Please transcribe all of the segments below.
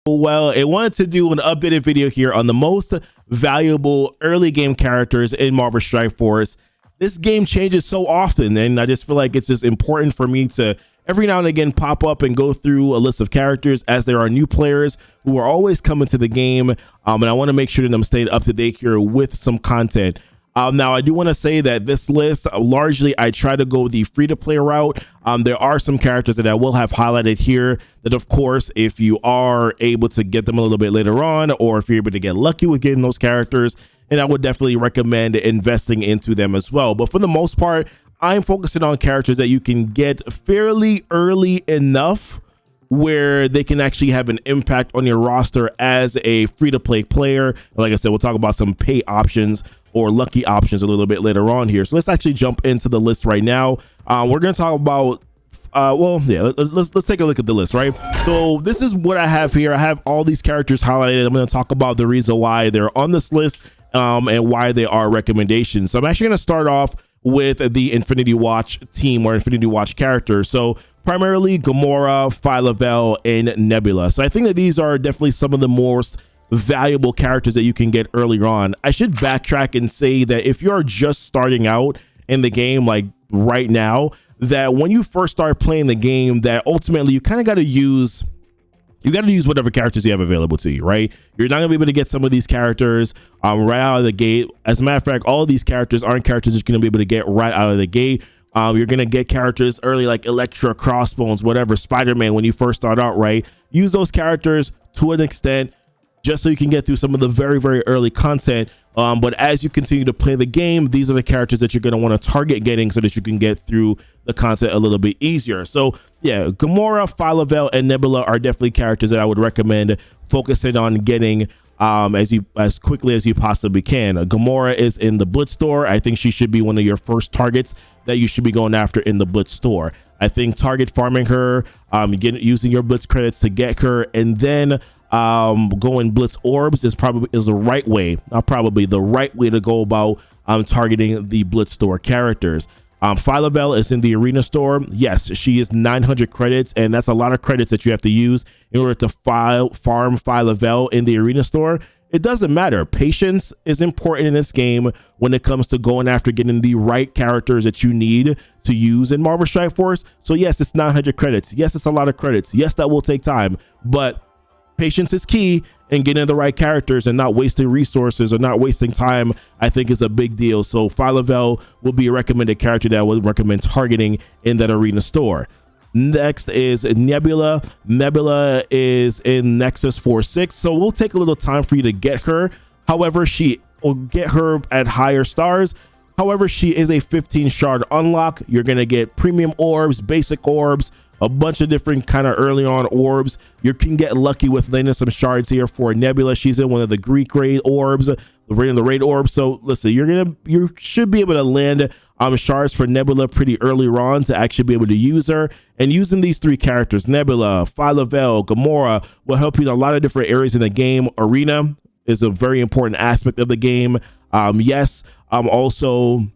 Well, it wanted to do an updated video here on the most valuable early game characters in Marvel Strike Force. This game changes so often, and I just feel like it's just important for me to every now and again pop up and go through a list of characters, as there are new players who are always coming to the game, and I want to make sure that I'm staying up to date here with some content. Now, I do want to say that this list, largely, I try to go the free-to-play route. There are some characters that I will have highlighted here that, of course, if you are able to get them a little bit later on, or if you're able to get lucky with getting those characters, and I would definitely recommend investing into them as well. But for the most part, I'm focusing on characters that you can get fairly early enough where they can actually have an impact on your roster as a free-to-play player. Like I said, we'll talk about some pay options or lucky options a little bit later on here. So let's actually jump into the list right now. We're going to talk about let's take a look at the list, right? So this is what I have here. I have all these characters highlighted. I'm going to talk about the reason why they're on this list and why they are recommendations. So I'm actually going to start off with the Infinity Watch team or Infinity Watch characters. So primarily Gamora, Phyla-Vell, and Nebula. So I think that these are definitely some of the most valuable characters that you can get earlier on. I should backtrack and say that if you're just starting out in the game, like right now, that when you first start playing the game, that ultimately you kind of got to use whatever characters you have available to you, right? You're not gonna be able to get some of these characters right out of the gate. As a matter of fact, all of these characters aren't characters that you're gonna be able to get right out of the gate. You're gonna get characters early like Elektra, Crossbones, whatever, Spider-Man when you first start out, right? Use those characters to an extent just so you can get through some of the very, very early content. But as you continue to play the game, these are the characters that you're going to want to target getting so that you can get through the content a little bit easier. So yeah, Gamora, Phyla-Vell, and Nebula are definitely characters that I would recommend focusing on getting as quickly as you possibly can. Gamora is in the Blitz store. I think she should be one of your first targets that you should be going after in the Blitz store. I think target farming her, using your Blitz credits to get her, and then going Blitz orbs is the right way, probably the right way to go about targeting the Blitz store characters. Phyla-Vell is in the arena store. Yes, she is 900 credits, and that's a lot of credits that you have to use in order to farm Phyla-Vell in the arena store. It doesn't matter. Patience is important in this game when it comes to going after getting the right characters that you need to use in Marvel Strike Force. So yes, it's 900 credits. Yes, it's a lot of credits. Yes, that will take time, but patience is key, and getting the right characters and not wasting resources or not wasting time, I think, is a big deal. So Phyla-Vell will be a recommended character that I would recommend targeting in that arena store. Next is Nebula. Nebula is in Nexus 4-6, so we'll take a little time for you to get her. However, she will get her at higher stars. However, she is a 15 shard unlock. You're going to get premium orbs, basic orbs, a bunch of different kind of early on orbs. You can get lucky with landing some shards here for Nebula. She's in one of the Greek raid orbs, the raid orbs. So listen, you should be able to land shards for Nebula pretty early on to actually be able to use her. And using these three characters, Nebula, Phyla-Vell, Gamora, will help you in a lot of different areas in the game. Arena is a very important aspect of the game. Also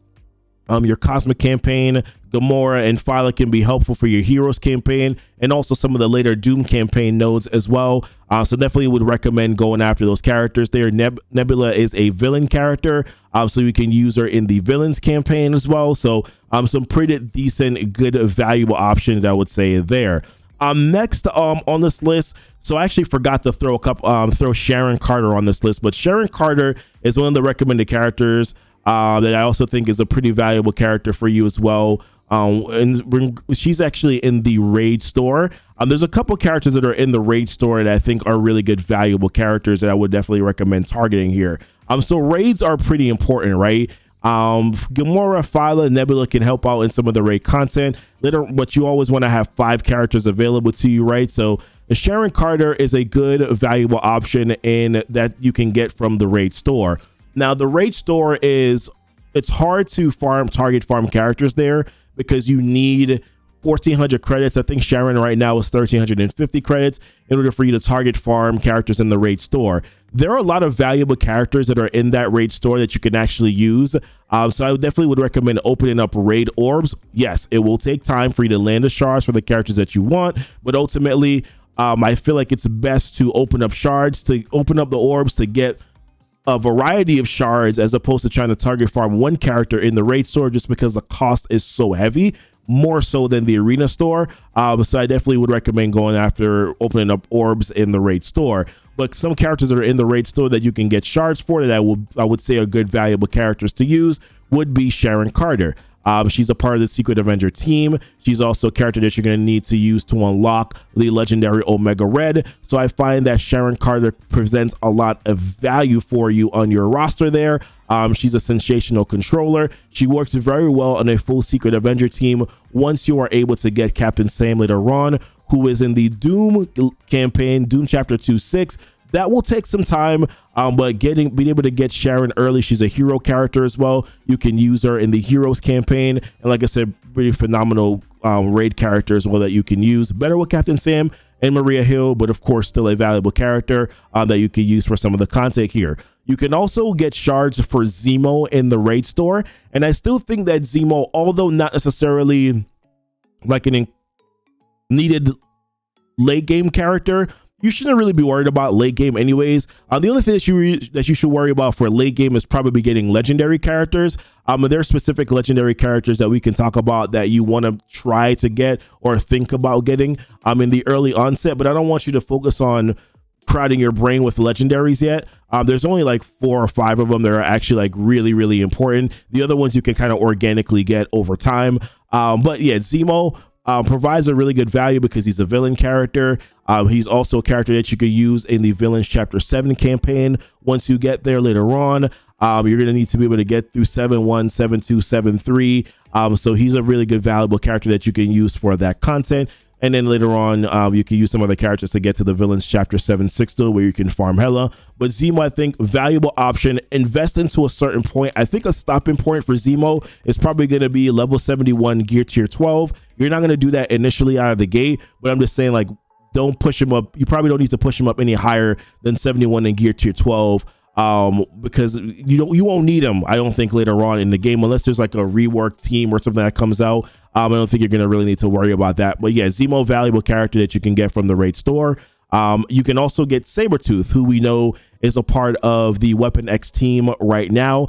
your Cosmic campaign, Gamora and Phyla can be helpful for your Heroes campaign, and also some of the later Doom campaign nodes as well. So definitely would recommend going after those characters there. Nebula is a villain character, so you can use her in the Villains campaign as well. So some pretty decent, good, valuable options, I would say, there. Next on this list, so I actually forgot to throw Sharon Carter on this list, but Sharon Carter is one of the recommended characters that I also think is a pretty valuable character for you as well. And she's actually in the raid store. There's a couple characters that are in the raid store that I think are really good, valuable characters that I would definitely recommend targeting here. So raids are pretty important, right? Gamora, Phyla, Nebula can help out in some of the raid content later, but you always want to have 5 characters available to you, right? So Sharon Carter is a good, valuable option in that you can get from the raid store. Now, the raid store it's hard to target farm characters there because you need 1,400 credits. I think Sharon right now is 1,350 credits in order for you to target farm characters in the raid store. There are a lot of valuable characters that are in that raid store that you can actually use. So I definitely would recommend opening up raid orbs. Yes, it will take time for you to land the shards for the characters that you want, but ultimately I feel like it's best to open up shards, to open up the orbs to get a variety of shards, as opposed to trying to target farm one character in the raid store, just because the cost is so heavy, more so than the arena store. So I definitely would recommend going after opening up orbs in the raid store. But some characters that are in the raid store that you can get shards for, that I would say are good valuable characters to use, would be Sharon Carter. She's a part of the Secret Avenger team. She's also a character that you're going to need to use to unlock the legendary Omega Red. So I find that Sharon Carter presents a lot of value for you on your roster there. She's a sensational controller. She works very well on a full Secret Avenger team once you are able to get Captain Sam later on, who is in the Doom campaign, Doom Chapter 2-6. That will take some time, but being able to get Sharon early, she's a hero character as well. You can use her in the Heroes campaign, and like I said, pretty phenomenal raid character as well that you can use. Better with Captain Sam and Maria Hill, but of course still a valuable character that you can use for some of the content here. You can also get shards for Zemo in the raid store, and I still think that Zemo, although not necessarily like an needed late game character, you shouldn't really be worried about late game anyways. The only thing that you should worry about for late game is probably getting legendary characters. There are specific legendary characters that we can talk about that you want to try to get or think about getting in the early onset, but I don't want you to focus on crowding your brain with legendaries yet. There's only like 4 or 5 of them that are actually like really, really important. The other ones you can kind of organically get over time. But yeah, Zemo provides a really good value because he's a villain character. He's also a character that you could use in the Villains Chapter 7 campaign. Once you get there later on, you're going to need to be able to get through 7-1, 7-2, 7-3. So he's a really good, valuable character that you can use for that content. And then later on, you can use some other characters to get to the Villains Chapter 7-6 still, where you can farm hella. But Zemo, I think, valuable option. Invest into a certain point. I think a stopping point for Zemo is probably going to be level 71 gear tier 12. You're not going to do that initially out of the gate, but I'm just saying, like, don't push him up. You probably don't need to push him up any higher than 71 in gear tier 12. Because you won't need him, I don't think, later on in the game, unless there's like a rework team or something that comes out. I don't think you're going to really need to worry about that. But yeah, Zemo, valuable character that you can get from the raid store. You can also get Sabretooth, who we know is a part of the Weapon X team right now.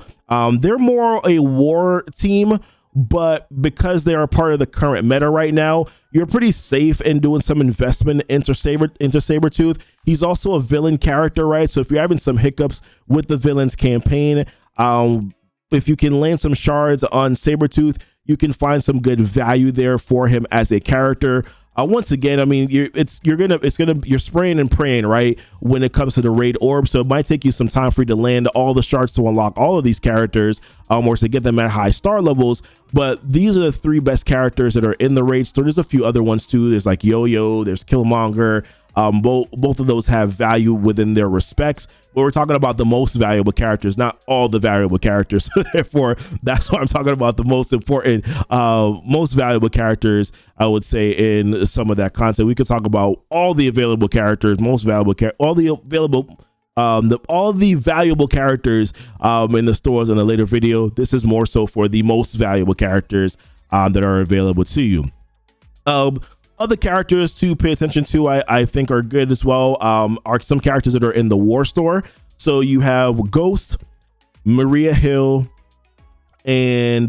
They're more a war team, but because they're a part of the current meta right now, you're pretty safe in doing some investment into Sabretooth. He's also a villain character, right? So if you're having some hiccups with the villains campaign, if you can land some shards on Sabretooth, you can find some good value there for him as a character. Once again, I mean, you're spraying and praying, right, when it comes to the raid orb. So it might take you some time for you to land all the shards to unlock all of these characters, or to get them at high star levels. But these are the 3 best characters that are in the raid store. There's a few other ones too. There's like Yo-Yo, there's Killmonger. Both of those have value within their respects, but we're talking about the most valuable characters, not all the valuable characters. So therefore, that's why I'm talking about the most important, most valuable characters, I would say, in some of that content. We could talk about all the available characters, most valuable all the valuable characters in the stores in a later video. This is more so for the most valuable characters that are available to you. Other characters to pay attention to, I think, are good as well, are some characters that are in the war store. So you have Ghost, Maria Hill, and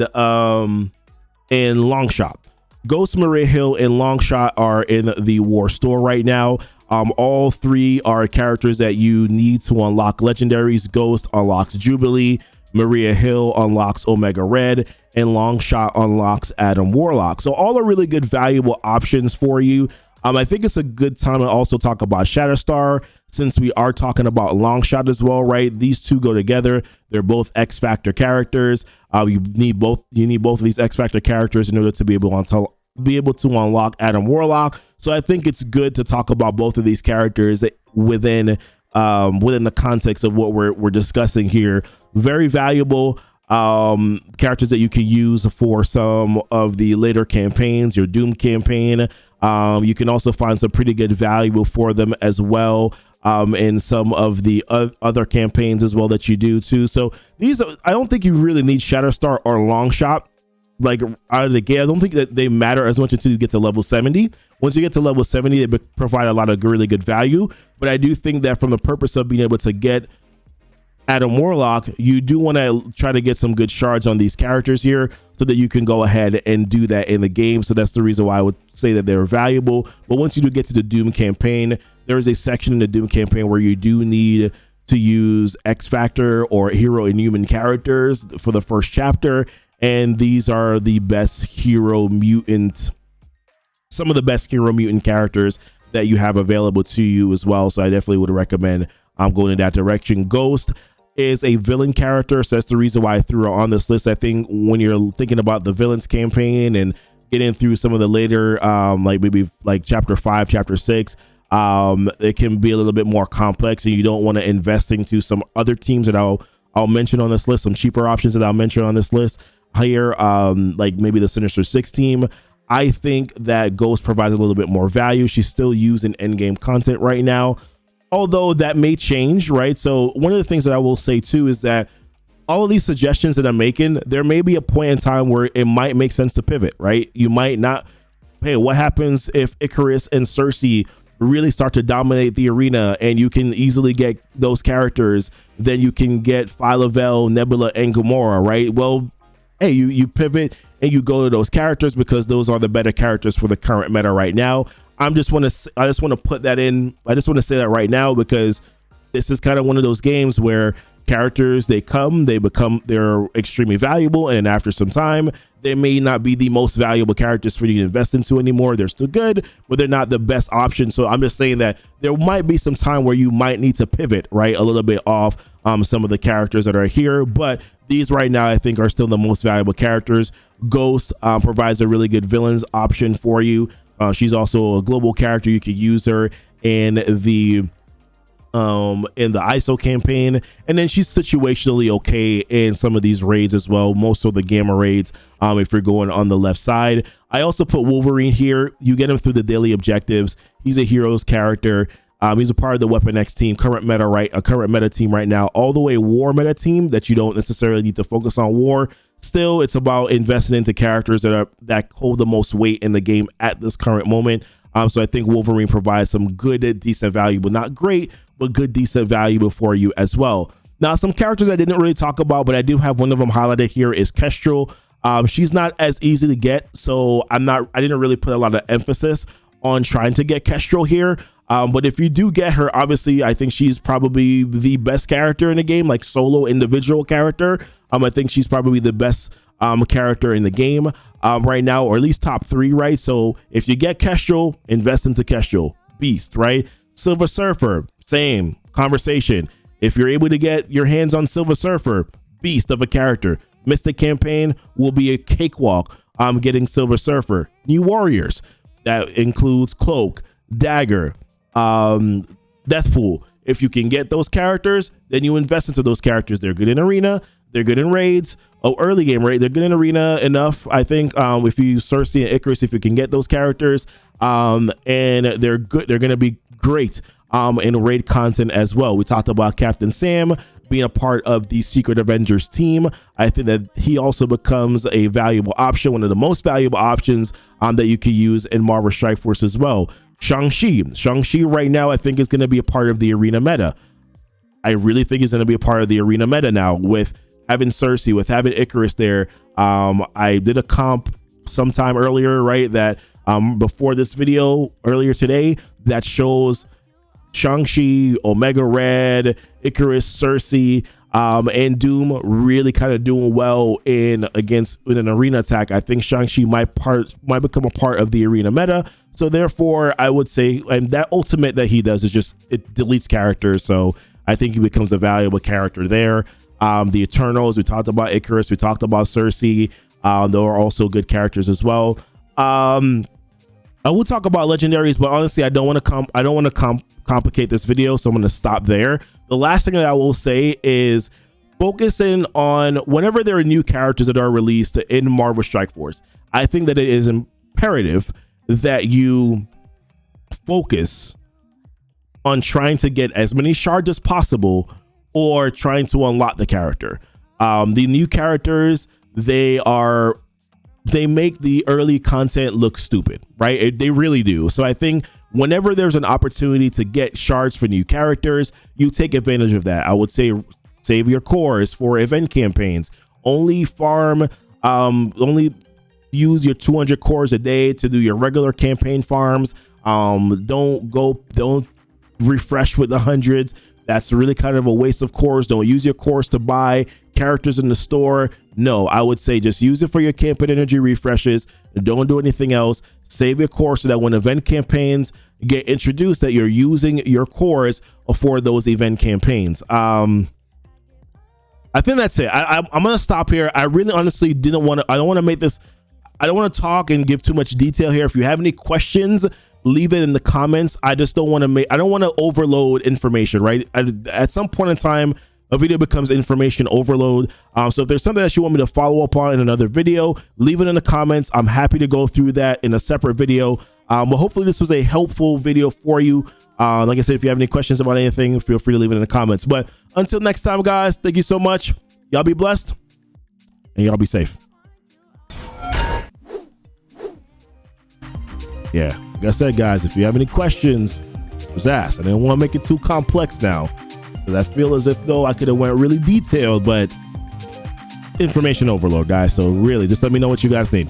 Longshot. Ghost, Maria Hill, and Longshot are in the war store right now. All 3 are characters that you need to unlock legendaries. Ghost unlocks Jubilee, Maria Hill unlocks Omega Red, and Longshot unlocks Adam Warlock. So all are really good, valuable options for you. I think it's a good time to also talk about Shatterstar, since we are talking about Longshot as well, right? These 2 go together. They're both X Factor characters. You need both of these X Factor characters in order to be able to unlock Adam Warlock. So I think it's good to talk about both of these characters within the context of what we're discussing here. Very valuable characters that you can use for some of the later campaigns, your Doom campaign. You can also find some pretty good value for them as well in some of the other campaigns as well that you do too. So I don't think you really need Shatterstar or Longshot like out of the gate. I don't think that they matter as much until you get to level 70. Once you get to level 70, they provide a lot of really good value. But I do think that from the purpose of being able to get Adam Warlock, you do want to try to get some good shards on these characters here so that you can go ahead and do that in the game. So that's the reason why I would say that they're valuable. But once you do get to the Doom campaign, there is a section in the Doom campaign where you do need to use X Factor or Hero Inhuman characters for the first chapter. And these are the best hero mutant, some of the best hero mutant characters that you have available to you as well. So I definitely would recommend going in that direction. Ghost is a villain character, so that's the reason why I threw her on this list. I think when you're thinking about the villains campaign and getting through some of the later like maybe like chapter 5, chapter 6, it can be a little bit more complex, and you don't want to invest into some other teams that I'll mention on this list, some cheaper options that I'll mention on this list here, like maybe the Sinister Six team. I think that Ghost provides a little bit more value. She's still used in endgame content right now, although that may change, right? So one of the things that I will say too is that all of these suggestions that I'm making, there may be a point in time where it might make sense to pivot, right? You might not, hey, what happens if Icarus and Cersei really start to dominate the arena and you can easily get those characters? Then you can get Phyla-Vell, Nebula, and Gamora, right? Well, hey, you pivot and you go to those characters because those are the better characters for the current meta right now. I just want to put that in. I just want to say that right now because this is kind of one of those games where characters, they're extremely valuable, and then after some time they may not be the most valuable characters for you to invest into anymore. They're still good, but they're not the best option. So I'm just saying that there might be some time where you might need to pivot, right, a little bit off some of the characters that are here, but these right now I think are still the most valuable characters. Ghost provides a really good villains option for you. She's also a global character. You could use her in the ISO campaign, and then she's situationally okay in some of these raids as well, most of the gamma raids, if you're going on the left side. I also put Wolverine here. You get him through the daily objectives. He's a heroes character. He's a part of the Weapon X team, current meta, right? A current meta team right now, all the way war meta team that you don't necessarily need to focus on war. Still, it's about investing into characters that hold the most weight in the game at this current moment. So I think Wolverine provides some good, decent value, but not great, but good, decent value for you as well. Now, some characters I didn't really talk about, but I do have one of them highlighted here is Kestrel. She's not as easy to get, so I didn't really put a lot of emphasis on trying to get Kestrel here. But if you do get her, obviously, I think she's probably the best character in the game, like solo individual character. I think she's probably the best character in the game right now, or at least top 3, right? So if you get Kestrel, invest into Kestrel. Beast, right? Silver Surfer, same conversation. If you're able to get your hands on Silver Surfer, beast of a character. Mystic campaign will be a cakewalk. Getting Silver Surfer. New Warriors, that includes Cloak, Dagger, Deathpool. If you can get those characters, then you invest into those characters. They're good in arena, they're good in raids. Early game, right? They're good in arena enough, I think. If you Cersei and Icarus, if you can get those characters, and they're good, they're gonna be great in raid content as well. We talked about Captain Sam being a part of the Secret Avengers team. I think that he also becomes a valuable option, one of the most valuable options that you could use in Marvel Strike Force as well. Shang-Chi right now I think is going to be a part of the arena meta. I really think he's going to be a part of the arena meta now with having Cersei, with having Icarus there. I did a comp sometime earlier, right, that before this video earlier today, that shows Shang-Chi, Omega Red, Icarus, Cersei, and Doom really kind of doing well in an arena attack. I think Shang-Chi might become a part of the arena meta. So therefore, I would say, and that ultimate that he does is just, it deletes characters. So I think he becomes a valuable character there. The Eternals, we talked about Icarus, we talked about Cersei. They are also good characters as well. I will talk about legendaries, but honestly, I don't want to complicate this video, so I'm going to stop there. The last thing that I will say is focusing on whenever there are new characters that are released in Marvel Strike Force. I think that it is imperative that you focus on trying to get as many shards as possible, or trying to unlock the character. The new characters, they are they make the early content look stupid, right? They really do. So I think whenever there's an opportunity to get shards for new characters, you take advantage of that. I would say save your cores for event campaigns. Only farm, only use your 200 cores a day to do your regular campaign farms. Don't refresh with the hundreds. That's really kind of a waste of cores. Don't use your cores to buy characters in the store. No, I would say just use it for your campaign energy refreshes and don't do anything else. Save your cores so that when event campaigns get introduced, that you're using your cores for those event campaigns. I think that's it. I'm gonna stop here. I really honestly didn't want to. I don't want to make this. I don't want to talk and give too much detail here. If you have any questions, leave it in the comments. I just don't want to make. I don't want to overload information. Right. At some point in time, a video becomes information overload. So if there's something that you want me to follow up on in another video, leave it in the comments. I'm happy to go through that in a separate video. But hopefully this was a helpful video for you. Like I said, if you have any questions about anything, feel free to leave it in the comments. But until next time, guys, thank you so much. Y'all be blessed and y'all be safe. Yeah, like I said, guys, if you have any questions, just ask. I didn't want to make it too complex now, because I feel as if though I could have went really detailed, but information overload, guys. So really, just let me know what you guys need.